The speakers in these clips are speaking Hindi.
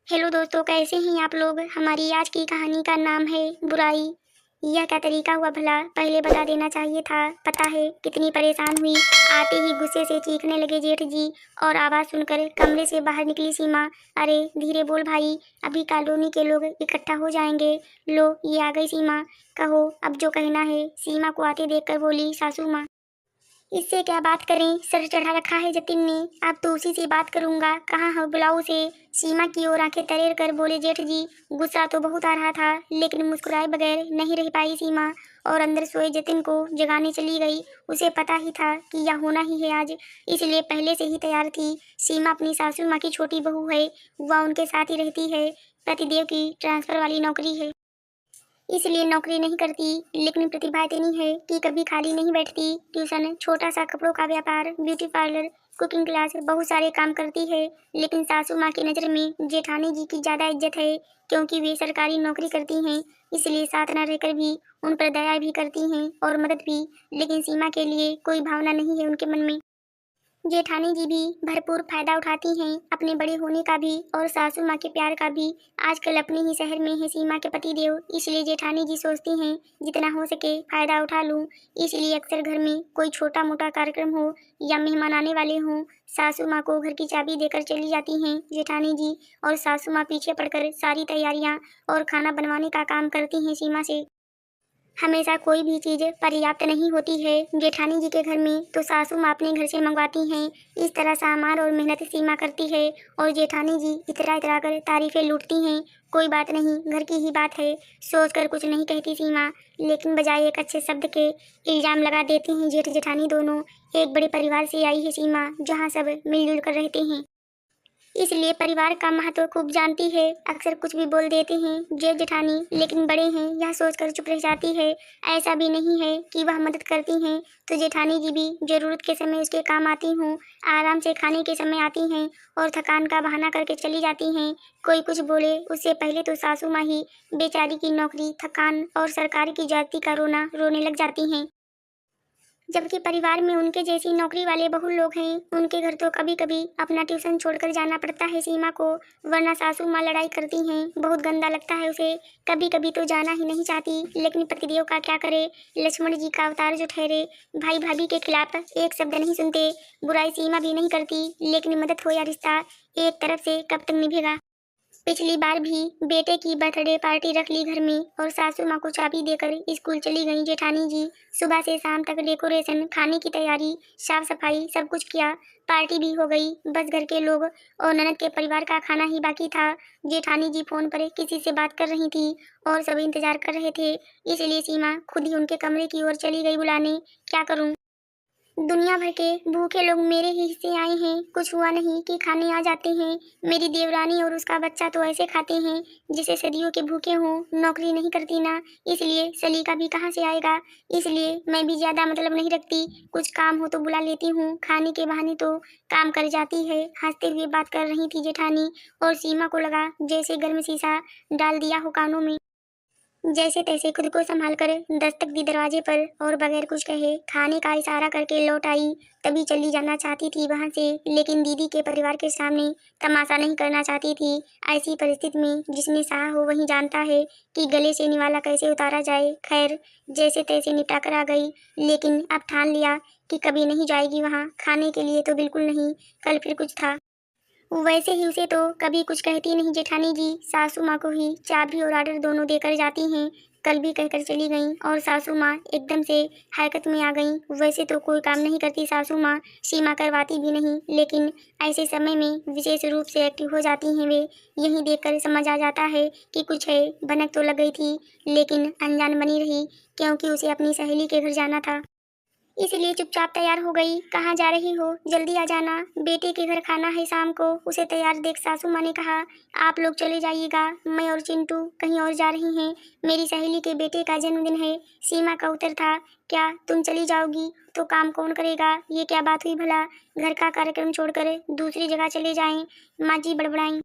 हेलो दोस्तों, कैसे हैं आप लोग। हमारी आज की कहानी का नाम है बुराई। यह क्या तरीका हुआ भला, पहले बता देना चाहिए था। पता है कितनी परेशान हुई। आते ही गुस्से से चीखने लगे जेठ जी और आवाज़ सुनकर कमरे से बाहर निकली सीमा। अरे धीरे बोल भाई, अभी कॉलोनी के लोग इकट्ठा हो जाएंगे। लो ये आ गई सीमा, कहो अब जो कहना है। सीमा को आते देखकर बोली सासू माँ। इससे क्या बात करें, सर चढ़ा रखा है जतिन ने। अब तो उसी से बात करूंगा, कहाँ है बुलाओ उसे। सीमा की ओर आंखें तरेर कर बोले जेठ जी। गुस्सा तो बहुत आ रहा था, लेकिन मुस्कुराए बगैर नहीं रह पाई सीमा और अंदर सोए जतिन को जगाने चली गई। उसे पता ही था कि यह होना ही है आज, इसलिए पहले से ही तैयार थी। सीमा अपनी सासू माँ की छोटी बहू है, वह उनके साथ ही रहती है। प्रतिदेव की ट्रांसफर वाली नौकरी है, इसलिए नौकरी नहीं करती। लेकिन प्रतिभा इतनी है कि कभी खाली नहीं बैठती। ट्यूशन, छोटा सा कपड़ों का व्यापार, ब्यूटी पार्लर, कुकिंग क्लास, बहुत सारे काम करती है। लेकिन सासू माँ की नज़र में जेठानी जी की ज़्यादा इज्जत है, क्योंकि वे सरकारी नौकरी करती हैं। इसलिए साथ न रहकर भी उन पर दया भी करती हैं और मदद भी। लेकिन सीमा के लिए कोई भावना नहीं है उनके मन में। जेठानी जी भी भरपूर फायदा उठाती हैं अपने बड़े होने का भी और सासू माँ के प्यार का भी। आजकल अपने ही शहर में है सीमा के पति देव, इसलिए जेठानी जी सोचती हैं जितना हो सके फायदा उठा लूँ। इसलिए अक्सर घर में कोई छोटा मोटा कार्यक्रम हो या मेहमान आने वाले हों, सासू माँ को घर की चाबी देकर चली जाती हैं जेठानी जी, और सासू माँ पीछे पड़कर सारी तैयारियाँ और खाना बनवाने का काम करती हैं सीमा से। हमेशा कोई भी चीज़ पर्याप्त नहीं होती है जेठानी जी के घर में, तो सासू माँ अपने घर से मंगवाती हैं। इस तरह सामान और मेहनत सीमा करती है और जेठानी जी इतरा इतरा कर तारीफें लूटती हैं। कोई बात नहीं, घर की ही बात है, सोच कर कुछ नहीं कहती सीमा। लेकिन बजाय एक अच्छे शब्द के इल्ज़ाम लगा देती हैं जेठ जेठानी दोनों। एक बड़े परिवार से आई है सीमा, जहाँ सब मिलजुल कर रहते हैं, इसलिए परिवार का महत्व खूब जानती है। अक्सर कुछ भी बोल देते हैं जेठ जेठानी, लेकिन बड़े हैं यह सोचकर चुप रह जाती है। ऐसा भी नहीं है कि वह मदद करती हैं, तो जेठानी जी भी जरूरत के समय उसके काम आती हूँ। आराम से खाने के समय आती हैं और थकान का बहाना करके चली जाती हैं। कोई कुछ बोले उससे पहले तो सासू माँ ही बेचारी की नौकरी, थकान और सरकार की जाति का रोना रोने लग जाती हैं। जबकि परिवार में उनके जैसी नौकरी वाले बहु लोग हैं, उनके घर तो कभी कभी अपना ट्यूशन छोड़कर जाना पड़ता है सीमा को, वरना सासू माँ लड़ाई करती हैं। बहुत गंदा लगता है उसे, कभी कभी तो जाना ही नहीं चाहती। लेकिन पतिदेव का क्या करे, लक्ष्मण जी का अवतार जो ठहरे। भाई भाभी के खिलाफ एक शब्द नहीं सुनते। बुराई सीमा भी नहीं करती, लेकिन मदद हो या रिश्ता, एक तरफ से कब तक निभेगा। पिछली बार भी बेटे की बर्थडे पार्टी रख ली घर में और सासू माँ को चाबी देकर स्कूल चली गई जेठानी जी। सुबह से शाम तक डेकोरेशन, खाने की तैयारी, साफ सफाई सब कुछ किया। पार्टी भी हो गई, बस घर के लोग और ननद के परिवार का खाना ही बाकी था। जेठानी जी फोन पर किसी से बात कर रही थी और सब इंतजार कर रहे थे, इसलिए सीमा खुद ही उनके कमरे की ओर चली गई बुलाने। क्या करूं, दुनिया भर के भूखे लोग मेरे ही हिस्से आए हैं, कुछ हुआ नहीं कि खाने आ जाते हैं। मेरी देवरानी और उसका बच्चा तो ऐसे खाते हैं जिसे सदियों के भूखे हों। नौकरी नहीं करती ना, इसलिए सलीका भी कहाँ से आएगा। इसलिए मैं भी ज्यादा मतलब नहीं रखती, कुछ काम हो तो बुला लेती हूँ, खाने के बहाने तो काम कर जाती है। हंसते हुए बात कर रही थी जेठानी और सीमा को लगा जैसे गर्म शीशा डाल दिया हो कानों में। जैसे तैसे खुद को संभाल कर दस्तक दी दरवाजे पर और बगैर कुछ कहे खाने का इशारा करके लौट आई। तभी चली जाना चाहती थी वहां से, लेकिन दीदी के परिवार के सामने तमाशा नहीं करना चाहती थी। ऐसी परिस्थिति में जिसने सहा हो वही जानता है कि गले से निवाला कैसे उतारा जाए। खैर, जैसे तैसे निपटा कर आ गई, लेकिन अब ठान लिया कि कभी नहीं जाएगी वहाँ। खाने के लिए तो बिल्कुल नहीं, कल फिर कुछ था। वैसे ही उसे तो कभी कुछ कहती नहीं जेठानी जी, सासू माँ को ही चाबी और ऑर्डर दोनों देकर जाती हैं। कल भी कहकर चली गईं और सासू माँ एकदम से हरकत में आ गईं। वैसे तो कोई काम नहीं करती सासू माँ, सीमा करवाती भी नहीं, लेकिन ऐसे समय में विशेष रूप से एक्टिव हो जाती हैं वे। यही देखकर समझ आ जाता है कि कुछ है। भनक तो लग गई थी, लेकिन अनजान बनी रही, क्योंकि उसे अपनी सहेली के घर जाना था, इसलिए चुपचाप तैयार हो गई। कहाँ जा रही हो, जल्दी आ जाना, बेटे के घर खाना है शाम को। उसे तैयार देख सासू माँ ने कहा, आप लोग चले जाइएगा, मैं और चिंटू कहीं और जा रही हैं, मेरी सहेली के बेटे का जन्मदिन है। सीमा का उत्तर था, क्या तुम चली जाओगी तो काम कौन करेगा। ये क्या बात हुई भला, घर का कार्यक्रम छोड़कर दूसरी जगह चले जाएं। माँ जी बड़बड़ाई।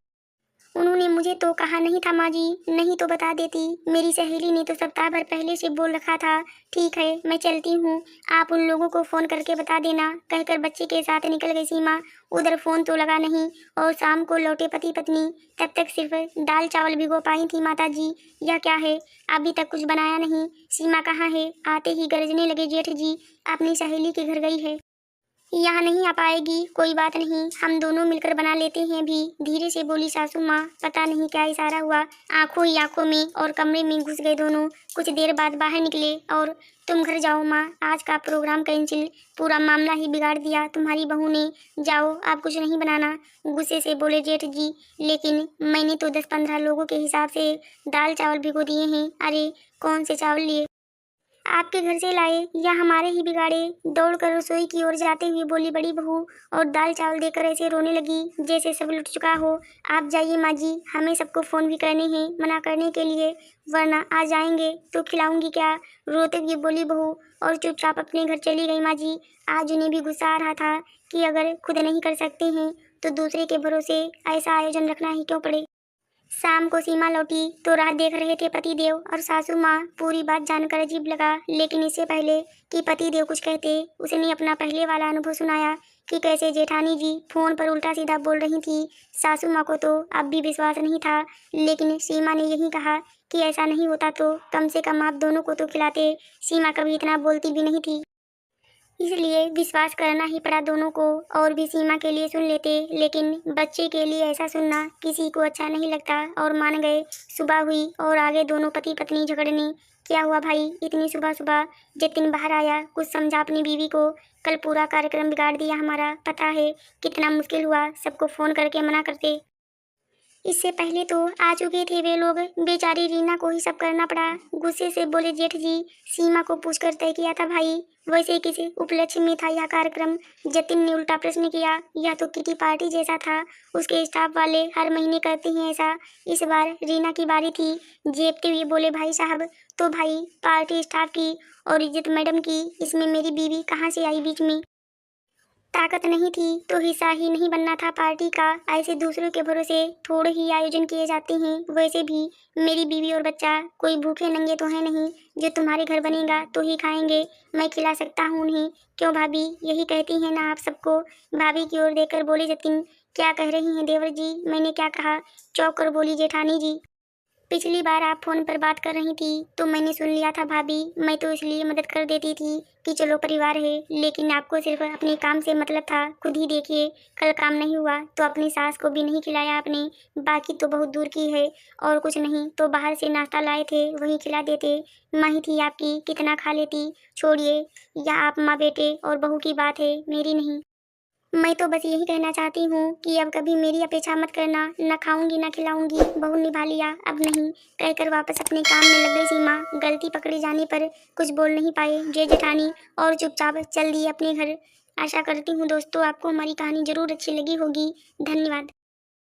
उन्होंने मुझे तो कहा नहीं था माँ जी, नहीं तो बता देती। मेरी सहेली ने तो सप्ताह भर पहले से बोल रखा था। ठीक है, मैं चलती हूँ, आप उन लोगों को फ़ोन करके बता देना। कहकर बच्चे के साथ निकल गई सीमा। उधर फ़ोन तो लगा नहीं और शाम को लौटे पति पत्नी। तब तक सिर्फ दाल चावल भिगो पाई थी माता जी। यह क्या है, अभी तक कुछ बनाया नहीं। सीमा कहाँ है? आते ही गरजने लगे जेठ जी, अपनी सहेली के घर गई है, यहाँ नहीं आ पाएगी। कोई बात नहीं, हम दोनों मिलकर बना लेते हैं भी, धीरे से बोली सासू माँ। पता नहीं क्या इशारा हुआ, आंखों ही आंखों में और कमरे में घुस गए दोनों। कुछ देर बाद बाहर निकले और तुम घर जाओ माँ, आज का प्रोग्राम कैंसिल, पूरा मामला ही बिगाड़ दिया तुम्हारी बहू ने। जाओ, आप कुछ नहीं बनाना, गुस्से से बोले जेठ जी। लेकिन मैंने तो 10-15 लोगों के हिसाब से दाल चावल भिगो दिए हैं। अरे कौन से चावल लिए? आपके घर से लाए या हमारे ही बिगाड़े? दौड़कर रसोई की ओर जाते हुए बोली बड़ी बहू और दाल चावल देकर ऐसे रोने लगी जैसे सब लुट चुका हो। आप जाइए माँ जी, हमें सबको फ़ोन भी करने हैं मना करने के लिए, वरना आ जाएंगे तो खिलाऊंगी क्या? रोते हुए बोली बहू और चुपचाप अपने घर चली गई माँ जी। आज उन्हें भी गुस्सा आ रहा था कि अगर खुद नहीं कर सकते हैं तो दूसरे के भरोसे ऐसा आयोजन रखना ही क्यों पड़े। शाम को सीमा लौटी तो राह देख रहे थे पतिदेव और सासू माँ। पूरी बात जानकर अजीब लगा, लेकिन इससे पहले कि पतिदेव कुछ कहते, उसने अपना पहले वाला अनुभव सुनाया कि कैसे जेठानी जी फोन पर उल्टा सीधा बोल रही थी। सासू माँ को तो अब भी विश्वास नहीं था, लेकिन सीमा ने यही कहा कि ऐसा नहीं होता तो कम से कम आप दोनों को तो खिलाते। सीमा कभी इतना बोलती भी नहीं थी, इसलिए विश्वास करना ही पड़ा दोनों को। और भी सीमा के लिए सुन लेते, लेकिन बच्चे के लिए ऐसा सुनना किसी को अच्छा नहीं लगता और मान गए। सुबह हुई और आगे दोनों पति पत्नी झगड़ने। क्या हुआ भाई, इतनी सुबह सुबह? जतिन बाहर आया, कुछ समझा अपनी बीवी को। कल पूरा कार्यक्रम बिगाड़ दिया हमारा, पता है कितना मुश्किल हुआ सबको फ़ोन करके मना करते। इससे पहले तो आ चुके थे वे लोग, बेचारी रीना को ही सब करना पड़ा। गुस्से से बोले जेठ जी। सीमा को पूछकर तय किया था भाई, वैसे किसी उपलक्ष्य में था यह कार्यक्रम? जतिन ने उल्टा प्रश्न किया। यह तो किटी पार्टी जैसा था, उसके स्टाफ वाले हर महीने करते हैं ऐसा। इस बार रीना की बारी थी। जेबते हुए बोले भाई साहब, तो भाई पार्टी स्टाफ की और इज्जत मैडम की, इसमें मेरी बीवी कहाँ से आई बीच में? ताकत नहीं थी तो हिस्सा ही नहीं बनना था पार्टी का। ऐसे दूसरों के भरोसे थोड़े ही आयोजन किए जाते हैं। वैसे भी मेरी बीवी और बच्चा कोई भूखे नंगे तो है नहीं, जो तुम्हारे घर बनेगा तो ही खाएंगे। मैं खिला सकता हूँ उन्हें। क्यों भाभी, यही कहती हैं ना आप सबको? भाभी की ओर देखकर बोले जतिन। क्या कह रही हैं देवर जी? मैंने क्या कहा? चौंक कर बोली जेठानी जी। पिछली बार आप फोन पर बात कर रही थी तो मैंने सुन लिया था भाभी। मैं तो इसलिए मदद कर देती थी कि चलो परिवार है, लेकिन आपको सिर्फ अपने काम से मतलब था। खुद ही देखिए, कल काम नहीं हुआ तो अपनी सास को भी नहीं खिलाया आपने। बाकी तो बहुत दूर की है, और कुछ नहीं तो बाहर से नाश्ता लाए थे वही खिला देते। माँ ही थी आपकी, कितना खा लेती। छोड़िए, या आप माँ बेटे और बहू की बात है, मेरी नहीं। मैं तो बस यही कहना चाहती हूँ कि अब कभी मेरी अपेक्षा मत करना। न खाऊंगी न खिलाऊंगी, बहू निभा लिया, अब नहीं, कहकर वापस अपने काम में लग गई सीमा। गलती पकड़े जाने पर कुछ बोल नहीं पाए जय जेठानी और चुपचाप चल दिए अपने घर। आशा करती हूँ दोस्तों आपको हमारी कहानी जरूर अच्छी लगी होगी। धन्यवाद।